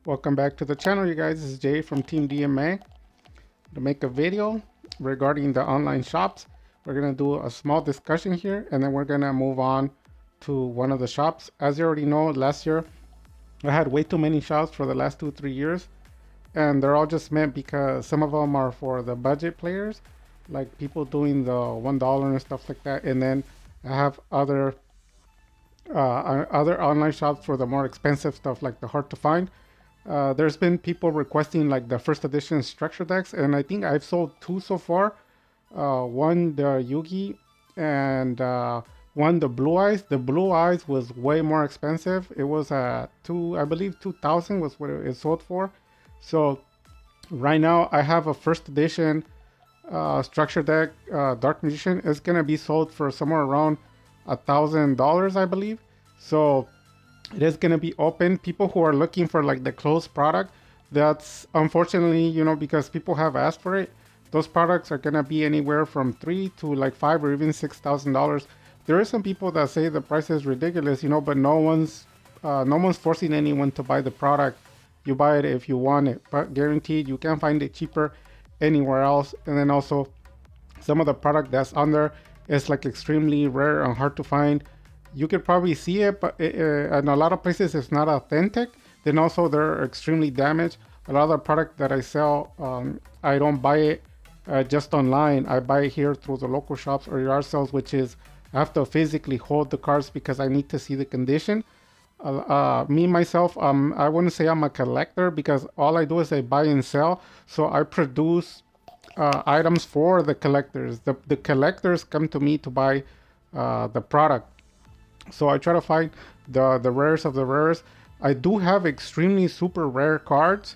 Welcome back to the channel, you guys. This is Jay from Team DMA to make a video regarding the online shops. We're going to do a small discussion here and then we're going to move on to one of the shops. As you already know, last year I had way too many shops for the last 2-3 years, and they're all just meant because some of them are for the budget players, like people doing the $1 and stuff like that. And then I have other online shops for the more expensive stuff, like the hard to find. There's been people requesting like the first edition structure decks, and I think I've sold two so far. One the Yugi, and one the Blue Eyes. The Blue Eyes was way more expensive. It was I believe 2,000 was what it sold for. So right now I have a first edition structure deck, Dark Magician. It's gonna be sold for somewhere around $1,000, I believe. So it is going to be open. People who are looking for like the closed product, that's unfortunately, because people have asked for it, those products are going to be anywhere from three to like five or even $6,000. There are some people that say the price is ridiculous, but no one's forcing anyone to buy the product. You buy it if you want it, but guaranteed you can't find it cheaper anywhere else. And then also some of the product that's on there is like extremely rare and hard to find. You could probably see it, but in a lot of places it's not authentic. Then also they're extremely damaged. A lot of the product that I sell, I don't buy it just online. I buy it here through the local shops or yard sales, which is I have to physically hold the cards because I need to see the condition. Me myself, I wouldn't say I'm a collector because all I do is I buy and sell. So I produce items for the collectors. The collectors come to me to buy the product. So I try to find the rarest of the rarest. I do have extremely super rare cards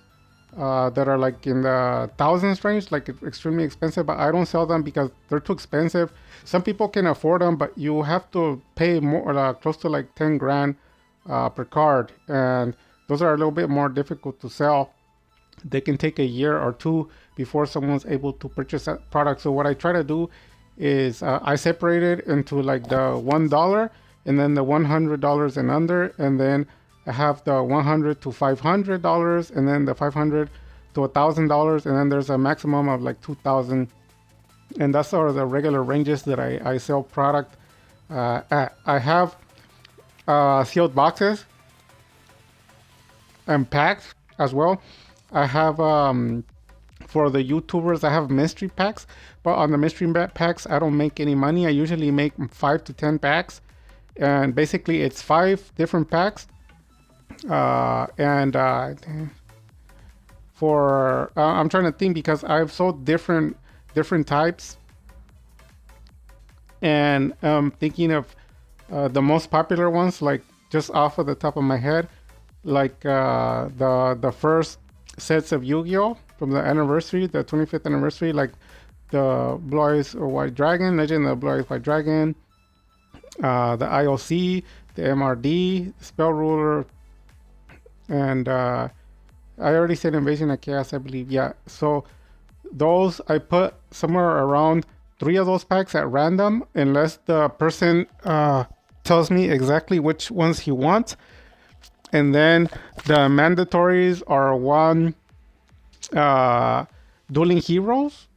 that are like in the thousands range, like extremely expensive, but I don't sell them because they're too expensive. Some people can afford them, but you have to pay more, close to like 10 grand per card, and those are a little bit more difficult to sell. They can take a year or two before someone's able to purchase that product. So what I try to do is I separate it into like the $1 and then the $100 and under, and then I have the $100 to $500, and then the $500 to $1,000, and then there's a maximum of like 2,000, and that's sort of the regular ranges that I sell product at. I have sealed boxes and packs as well. I have for the YouTubers, I have mystery packs, but on the mystery packs, I don't make any money. I usually make 5 to 10 packs, and basically it's 5 different packs. And for I'm trying to think because I've sold different types, and thinking of the most popular ones, like just off of the top of my head, like the first sets of Yu-Gi-Oh from the anniversary, the 25th anniversary, like the Blue Eyes White Dragon, Legend of the Blue Eyes White Dragon, the IOC, the MRD, the Spell Ruler, and I already said Invasion of Chaos, I believe. Yeah, so those I put somewhere around 3 of those packs at random, unless the person tells me exactly which ones he wants. And then the mandatories are one Dueling Heroes,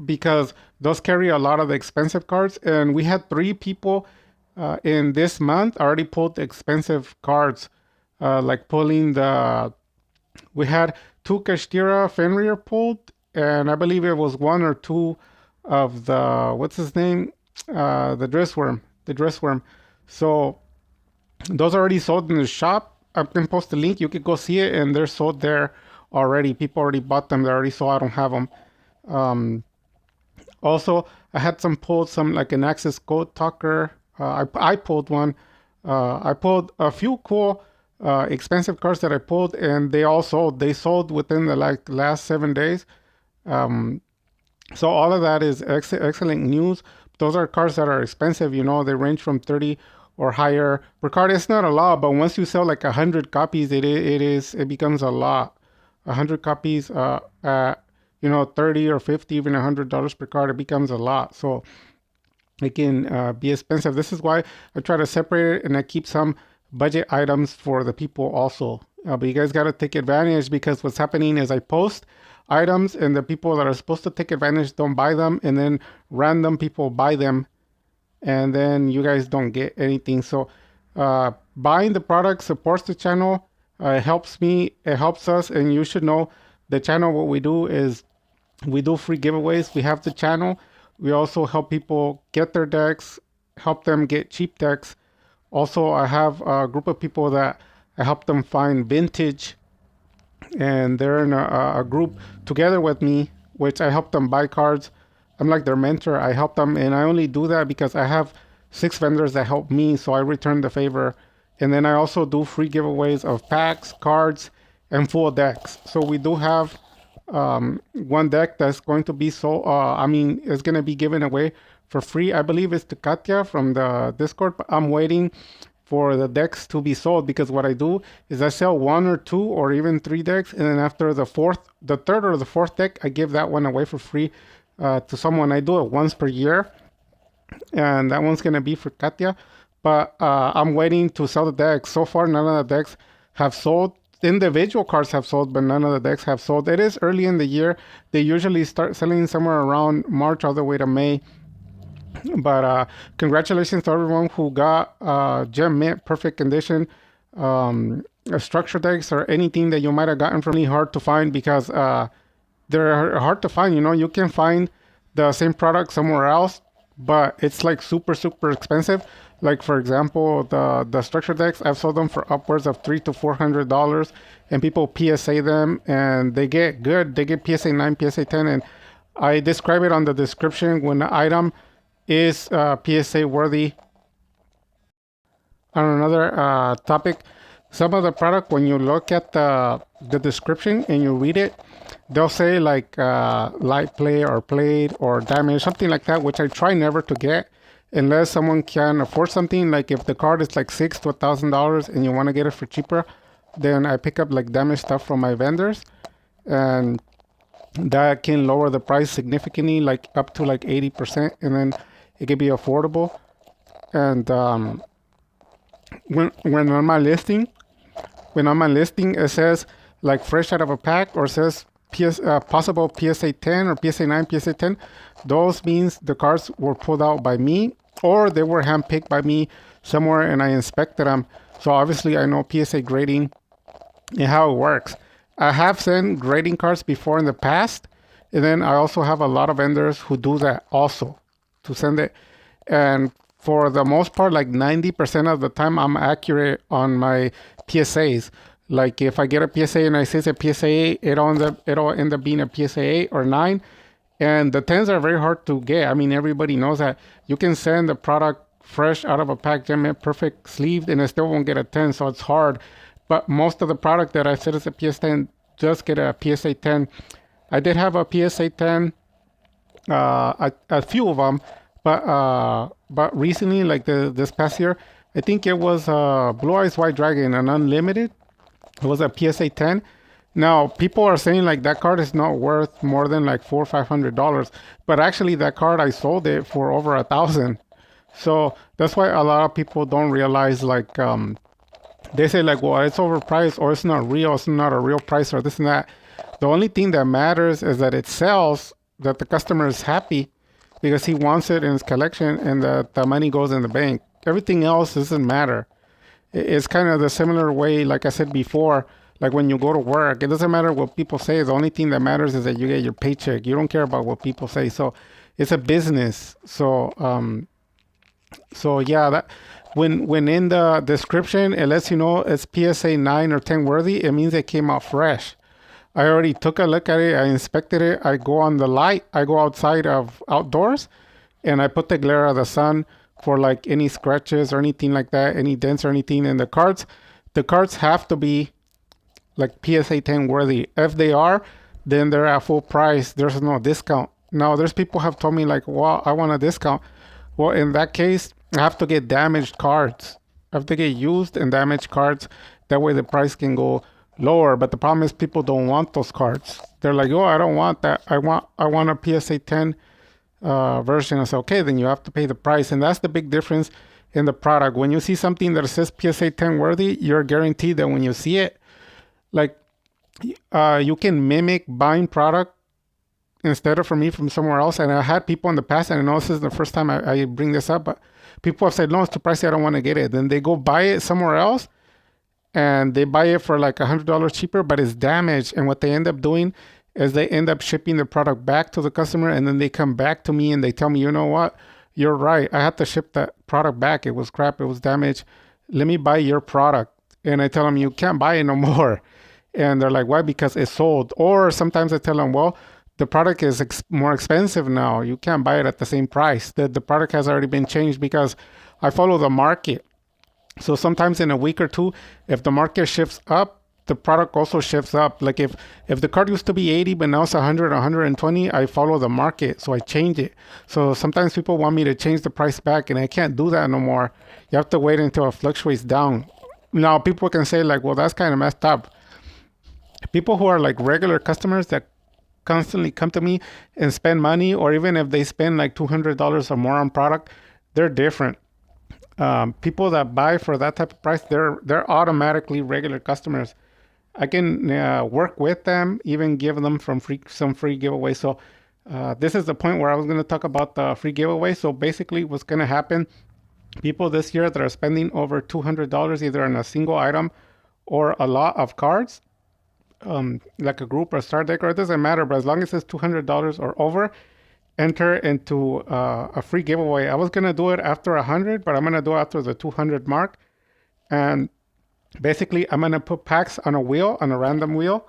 because those carry a lot of the expensive cards. And we had 3 people in this month already pulled expensive cards, like pulling we had 2 Kashtira Fenrir pulled, and I believe it was 1 or 2 of the, what's his name? The Dressworm. So those are already sold in the shop. I can post a link. You could go see it, and they're sold there already. People already bought them. They're already sold. I don't have them. Also, I had some like an Axis Code Talker. I pulled one. I pulled a few cool expensive cards that I pulled, and they all sold. They sold within the like last 7 days. So all of that is excellent news. Those are cards that are expensive. They range from 30 or higher per card. It's not a lot, but once you sell like 100 copies, it becomes a lot. 100 copies at 30 or 50, even $100 per card, it becomes a lot. So it can be expensive. This is why I try to separate it, and I keep some budget items for the people also. But you guys got to take advantage, because what's happening is I post items and the people that are supposed to take advantage don't buy them, and then random people buy them, and then you guys don't get anything. So buying the product supports the channel. It helps me, it helps us, and you should know the channel. What we do is we do free giveaways. We have the channel. We also help people get their decks, help them get cheap decks. Also, I have a group of people that I help them find vintage, and they're in a group together with me, which I help them buy cards. I'm like their mentor. I help them, and I only do that because I have 6 vendors that help me, so I return the favor. And then I also do free giveaways of packs, cards, and full decks. So we do have one deck that's going to be sold. It's going to be given away for free. I believe it's to Katya from the Discord, but I'm waiting for the decks to be sold, because what I do is I sell 1 or 2 or even 3 decks, and then after the third or the fourth deck, I give that one away for free to someone. I do it once per year, and that one's gonna be for Katya. But I'm waiting to sell the decks. So far, none of the decks have sold. Individual cards have sold, but none of the decks have sold. It is early in the year. They usually start selling somewhere around March all the way to May. But congratulations to everyone who got Gem Mint Perfect Condition structure decks, or anything that you might have gotten from me. Hard to find, because they're hard to find. You can find the same product somewhere else, but it's like super, super expensive. Like, for example, the structure decks, I've sold them for upwards of $300 to $400, and people PSA them, and they get good. They get PSA 9, PSA 10, and I describe it on the description when the item is PSA worthy. On another topic, some of the product, when you look at the description and you read it, they'll say like light play or played or damage, something like that, which I try never to get unless someone can afford something. Like if the card is like $600 to $1,000 and you want to get it for cheaper, then I pick up like damaged stuff from my vendors, and that can lower the price significantly, like up to like 80%, and then it can be affordable. And when on my listing, it says like fresh out of a pack, or says possible PSA 10 or PSA 9, PSA 10. Those means the cards were pulled out by me, or they were handpicked by me somewhere and I inspected them. So obviously I know PSA grading and how it works. I have sent grading cards before in the past, and then I also have a lot of vendors who do that also, to send it. And for the most part, like 90% of the time, I'm accurate on my PSAs. Like if I get a PSA and I say it's a PSA 8, it'll end up being a PSA 8 or 9. And the 10s are very hard to get. I mean, everybody knows that you can send the product fresh out of a pack, Gem Mint perfect sleeved, and it still won't get a 10, so it's hard. But most of the product that I said is a PSA 10 just get a PSA 10. I did have a PSA 10, a few of them, but recently, like this past year, I think it was Blue Eyes White Dragon, an unlimited. It was a PSA 10. Now people are saying like that card is not worth more than like $400 or $500, but actually that card I sold it for over 1,000. So that's why a lot of people don't realize, like they say like, well, it's overpriced, or it's not real, it's not a real price, or this and that. The only thing that matters is that it sells, that the customer is happy because he wants it in his collection, and that the money goes in the bank. Everything else doesn't matter. It's kind of the similar way, like I said before, like when you go to work, it doesn't matter what people say. The only thing that matters is that you get your paycheck. You don't care about what people say. So it's a business. So yeah, that when in the description it lets you know it's PSA 9 or 10 worthy, it means it came out fresh. I already took a look at it. I inspected it. I go on the light. I go outdoors, and I put the glare of the sun for like any scratches or anything like that, any dents or anything. And the cards have to be like PSA 10 worthy. If they are, then they're at full price. There's no discount. Now, there's people have told me like, well, I want a discount. Well, in that case, I have to get damaged cards. I have to get used and damaged cards. That way the price can go lower. But the problem is people don't want those cards. They're like, oh, I don't want that. I want a PSA 10 version. I say, okay, then you have to pay the price. And that's the big difference in the product. When you see something that says PSA 10 worthy, you're guaranteed that when you see it, Like you can mimic buying product instead of from somewhere else. And I had people in the past, and I know this is the first time I bring this up, but people have said, no, it's too pricey, I don't want to get it. Then they go buy it somewhere else, and they buy it for like $100 cheaper, but it's damaged. And what they end up doing is they end up shipping the product back to the customer, and then they come back to me and they tell me, you know what, you're right, I had to ship that product back, it was crap, it was damaged, let me buy your product. And I tell them, you can't buy it no more. And they're like, why? Because it's sold. Or sometimes I tell them, well, the product is more expensive now, you can't buy it at the same price, the product has already been changed, because I follow the market. So sometimes in a week or two, if the market shifts up, the product also shifts up. Like if the card used to be 80, but now it's 100, 120, I follow the market, so I change it. So sometimes people want me to change the price back, and I can't do that no more. You have to wait until it fluctuates down. Now people can say like, well, that's kind of messed up. People who are like regular customers that constantly come to me and spend money, or even if they spend like $200 or more on product, they're different. People that buy for that type of price, they're automatically regular customers. I can work with them, even give them some free giveaway. So this is the point where I was going to talk about the free giveaway. So basically, what's going to happen? People this year that are spending over $200 either on a single item or a lot of cards, like a group or star deck, or it doesn't matter, but as long as it's $200 or over, enter into a free giveaway. I was gonna do it after 100, but I'm gonna do it after the 200 mark. And basically, I'm gonna put packs on a wheel, on a random wheel.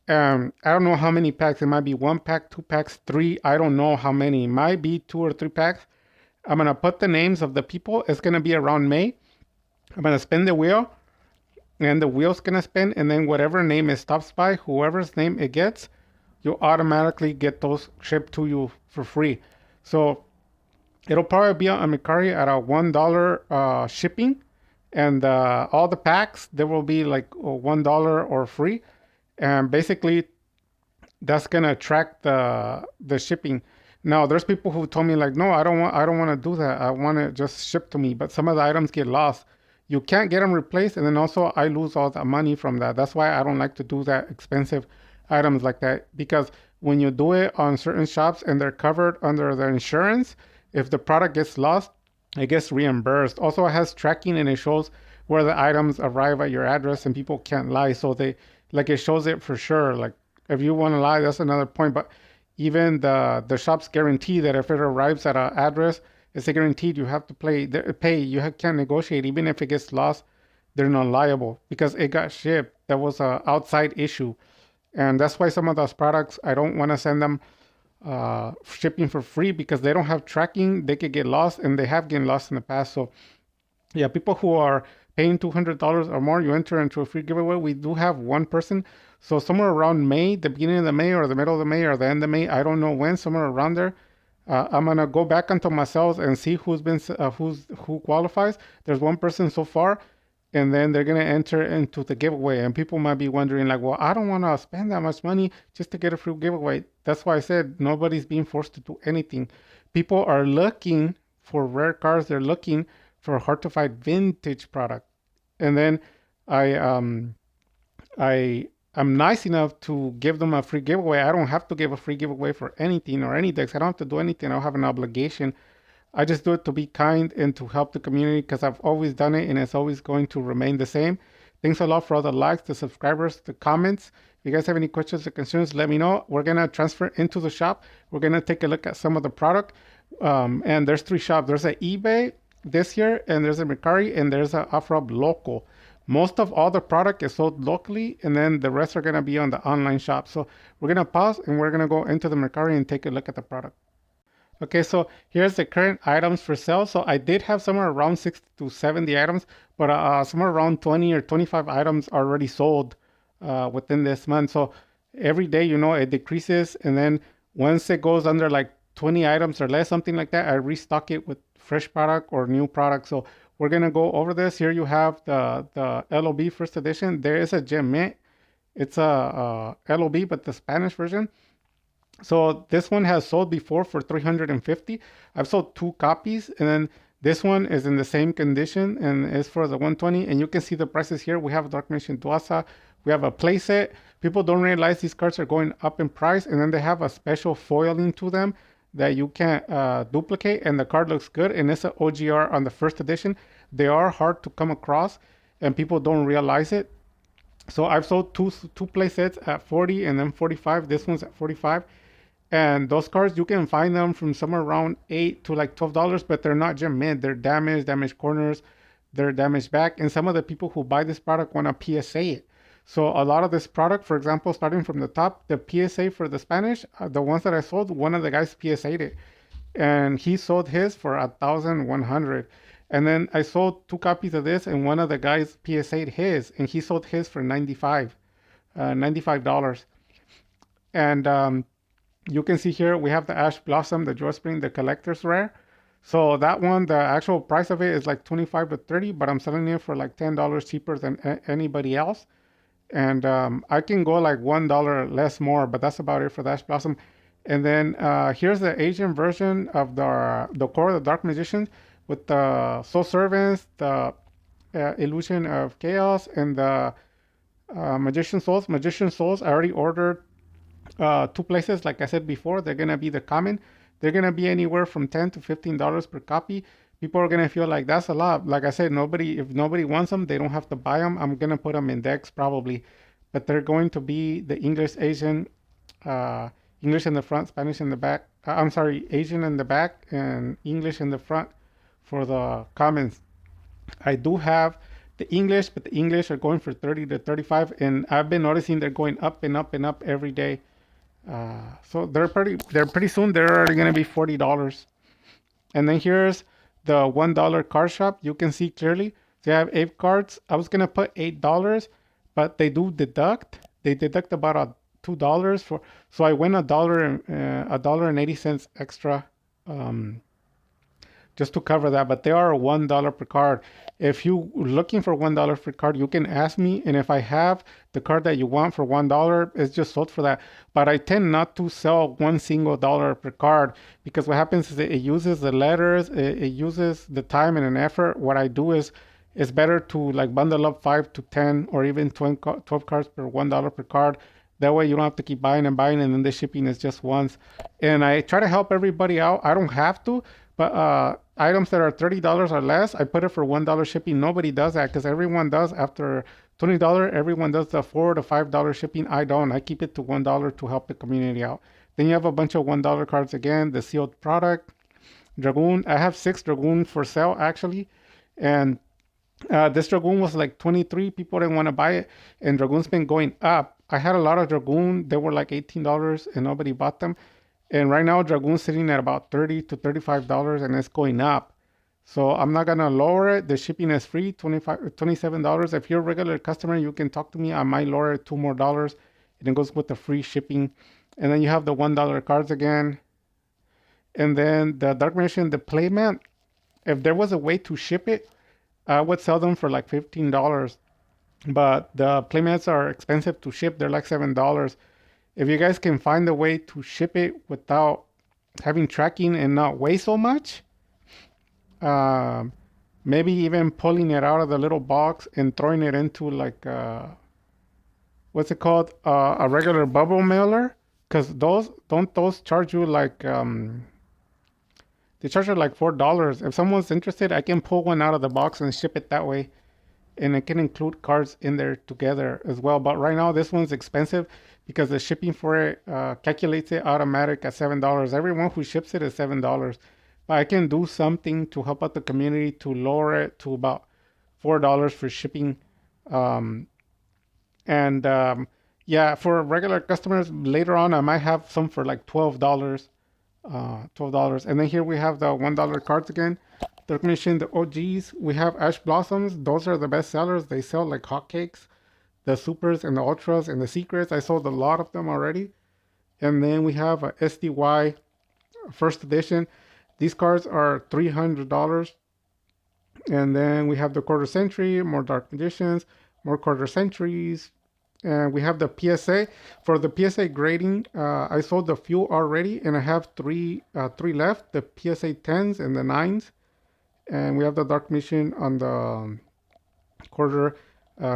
I don't know how many packs. It might be 1 pack, 2 packs, three. I don't know how many. It might be 2 or 3 packs. I'm gonna put the names of the people. It's gonna be around May. I'm gonna spin the wheel, and the wheel's gonna spin, and then whatever name it stops by, whoever's name it gets, you automatically get those shipped to you for free. So it'll probably be on Mercari at a $1 shipping, and all the packs there will be like $1 or free, and basically that's gonna track the shipping. Now there's people who told me like, no, I don't want to do that. I want it just shipped to me, but some of the items get lost. You can't get them replaced, and then also I lose all the money from that. That's why I don't like to do that expensive items like that, because when you do it on certain shops and they're covered under their insurance, if the product gets lost, it gets reimbursed. Also, it has tracking, and it shows where the items arrive at your address, and people can't lie. So they like, it shows it for sure. Like if you want to lie, that's another point. But even the shops guarantee that if it arrives at an address, it's a guaranteed. You have to pay. Can't negotiate. Even if it gets lost, they're not liable because it got shipped. That was a outside issue. And that's why some of those products, I don't want to send them shipping for free, because they don't have tracking. They could get lost, and they have gotten lost in the past. So yeah, people who are paying $200 or more, you enter into a free giveaway. We do have one person. So somewhere around May, the beginning of the May or the middle of the May or the end of May, I don't know when, somewhere around there, I'm gonna go back onto my sales and see who qualifies. There's one person so far, and then they're gonna enter into the giveaway. And people might be wondering like, well, I don't want to spend that much money just to get a free giveaway. That's why I said nobody's being forced to do anything. People are looking for rare cards. They're looking for a hard to find vintage product. And then I I am nice enough to give them a free giveaway. I don't have to give a free giveaway for anything or any decks. I don't have to do anything. I don't have an obligation. I just do it to be kind and to help the community, because I've always done it and it's always going to remain the same. Thanks a lot for all the likes, the subscribers, the comments. If you guys have any questions or concerns, let me know. We're going to transfer into the shop. We're going to take a look at some of the product. And there's 3 shops. There's an eBay this year, and there's a Mercari, and there's an OfferUp local. Most of all the product is sold locally, and then the rest are going to be on the online shop. So we're going to pause, and we're going to go into the Mercari and take a look at the product. Okay, so here's the current items for sale. So I did have somewhere around 60 to 70 items, but somewhere around 20 or 25 items already sold within this month. So every day, it decreases. And then once it goes under like 20 items or less, something like that, I restock it with fresh product or new product. So we're going to go over this. Here you have the LOB first edition. There is a gem mint. It's a LOB, but the Spanish version. So this one has sold before for 350. I've sold 2 copies, and then this one is in the same condition and is for the 120. And you can see the prices here. We have Dark Mission Dwasa. We have a playset. People don't realize these cards are going up in price, and then they have a special foiling to them that you can't duplicate, and the card looks good, and it's an OGR on the first edition. They are hard to come across, and people don't realize it. So I've sold two play sets at 40 and then 45. This one's at 45. And those cards, you can find them from somewhere around $8 to like $12, but they're not gem mint. They're damaged corners, they're damaged back. And some of the people who buy this product want to PSA it. So a lot of this product, for example, starting from the top, the PSA for the Spanish, the ones that I sold, one of the guys PSA'd it, and he sold his for 1,100. And then I sold two copies of this, and one of the guys PSA'd his, and he sold his for $95. And you can see here we have the Ash Blossom, the Joy Spring, the collector's rare. So that one, the actual price of it is like 25 to 30, but I'm selling it for like $10 cheaper than anybody else. And I can go like $1 less more, but that's about it for the Ash Blossom. And then here's the Asian version of the core, the Dark Magician, with the Soul Servants, the Illusion of Chaos, and the Magician Souls. Magician Souls, I already ordered two places. Like I said before, they're gonna be the common. They're gonna be anywhere from $10 to $15 per copy. People are gonna feel like that's a lot. Like I said, if nobody wants them, they don't have to buy them. I'm gonna put them in decks probably, but they're going to be the English, Asian, uh, English in the front, Spanish in the back. I'm sorry, Asian in the back and English in the front for the commons. I do have the English, but the English are going for 30 to 35, and I've been noticing they're going up and up and up every day. So they're pretty soon they're already gonna be $40. And then here's the $1 card shop. You can see clearly they have 8 cards. I was gonna put $8, but they do deduct. They deduct about $2 for. So I went $1.80 extra. Um, just to cover that. But they are $1 per card. If you are looking for $1 per card, you can ask me, and if I have the card that you want for $1, it's just sold for that. But I tend not to sell one single dollar per card because what happens is it uses the letters, it uses the time and an effort. What I do is it's better to like bundle up 5 to 10 or even 12 cards per $1 per card. That way you don't have to keep buying and buying, and then the shipping is just once. And I try to help everybody out. I don't have to, but items that are $30 or less, I put it for $1 shipping. Nobody does that because everyone does after $20. Everyone does the $4 to $5 shipping. I don't. I keep it to $1 to help the community out. Then you have a bunch of $1 cards again. The sealed product, Dragoon. I have 6 Dragoon for sale actually, and this Dragoon was like 23. People didn't want to buy it, and Dragoon's been going up. I had a lot of Dragoon. They were like $18, and nobody bought them. And right now, Dragoon's sitting at about $30 to $35, and it's going up. So I'm not gonna lower it. The shipping is free, $27. If you're a regular customer, you can talk to me. I might lower it $2 more, and it goes with the free shipping. And then you have the $1 cards again. And then the Dark Magician, the playmat. If there was a way to ship it, I would sell them for like $15. But the playmats are expensive to ship. They're like $7. If you guys can find a way to ship it without having tracking and not weigh so much, um, maybe even pulling it out of the little box and throwing it into like what's it called, a regular bubble mailer, because those charge you like they charge you like $4. If someone's interested, I can pull one out of the box and ship it that way, and it can include cards in there together as well. But right now, this one's expensive because the shipping for it calculates it automatic at $7. Everyone who ships it is $7. But I can do something to help out the community to lower it to about $4 for shipping. Um, and yeah, for regular customers, later on, I might have some for like $12. $12. And then here we have the $1 cards again. Dark Magician, the OGs. We have Ash Blossoms. Those are the best sellers. They sell like hotcakes. The supers and the ultras and the secrets. I sold a lot of them already. And then we have a SDY first edition. These cards are $300. And then we have the quarter century, more Dark Magicians, more quarter centuries. And we have the PSA. For the PSA grading, I sold a few already, and I have three left, the PSA 10s and the 9s. And we have the Dark Mission on the quarter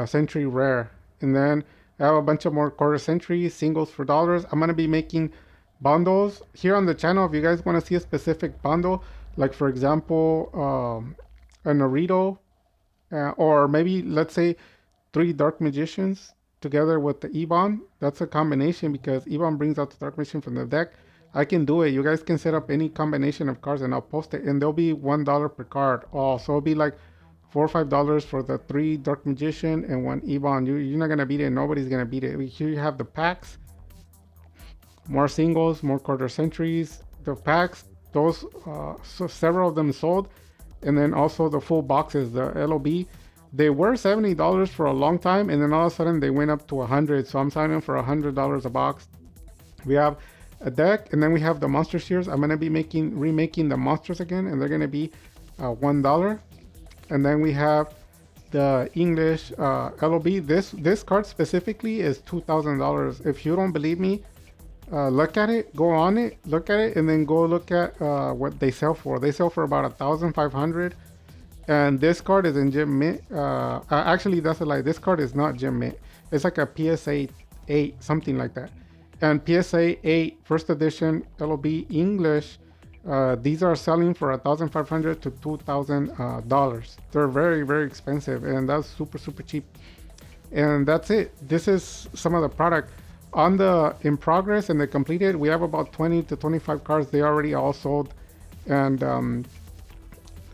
century rare. And then I have a bunch of more quarter centuries, singles for dollars. I'm gonna be making bundles here on the channel. If you guys want to see a specific bundle, like for example, a Naruto, or maybe let's say three Dark Magicians together with the Ebon. That's a combination because Ebon brings out the Dark Magician from the deck. I can do it. You guys can set up any combination of cards and I'll post it. And there'll be $1 per card. Oh, so it'll be like $4 or $5 for the three Dark Magician and one Ebon. You're not gonna beat it. Nobody's gonna beat it. Here you have the packs, more singles, more quarter centuries. The packs, those so several of them sold, and then also the full boxes, the LOB. They were $70 for a long time, and then all of a sudden they went up to 100. So I'm signing for $100 a box. We have a deck, and then we have the monster series. I'm gonna be remaking the monsters again, and they're gonna be $1. And then we have the English LOB. This card specifically is $2,000. If you don't believe me, look at it, go on it, look at it, and then go look at what they sell for. They sell for about 1,500. And this card is in Gem Mint. Actually, that's a lie. This card is not Gem Mint. It's like a PSA 8, something like that. And PSA 8 first edition LOB English, these are selling for 1,500 to $2,000. They're very, very expensive, and that's super, super cheap. And that's it. This is some of the product. On the in progress and the completed, we have about 20 to 25 cards. They already all sold. And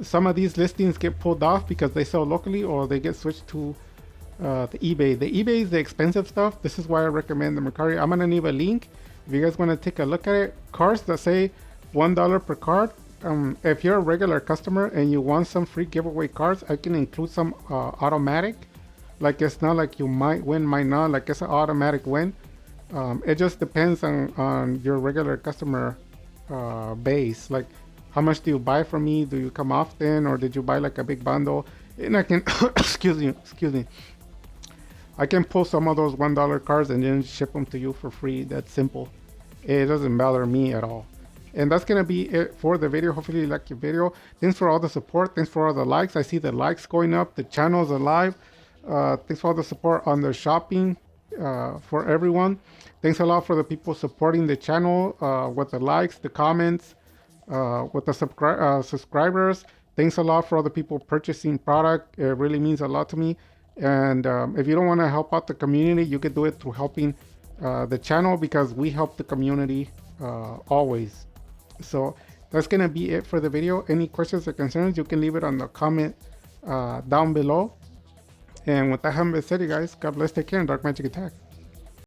some of these listings get pulled off because they sell locally or they get switched to the eBay. The eBay is the expensive stuff. This is why I recommend the Mercari. I'm gonna leave a link if you guys want to take a look at it. Cards that say $1 per card. If you're a regular customer and you want some free giveaway cards, I can include some automatic. Like it's not like you might win, might not. Like it's an automatic win. It just depends on your regular customer base. Like how much do you buy from me? Do you come often, or did you buy like a big bundle? And I can excuse me. I can pull some of those $1 cards and then ship them to you for free. That's simple. It doesn't bother me at all. And that's gonna be it for the video. Hopefully you like your video. Thanks for all the support. Thanks for all the likes. I see the likes going up. The channel's alive. Thanks for all the support on the shopping for everyone. Thanks a lot for the people supporting the channel with the likes, the comments, with the subscribers. Thanks a lot for all the people purchasing product. It really means a lot to me. And if you don't want to help out the community, you could do it through helping the channel, because we help the community always. So that's gonna be it for the video. Any questions or concerns, you can leave it on the comment down below. And with that having been said, you guys, God bless, take care, and Dark Magic Attack.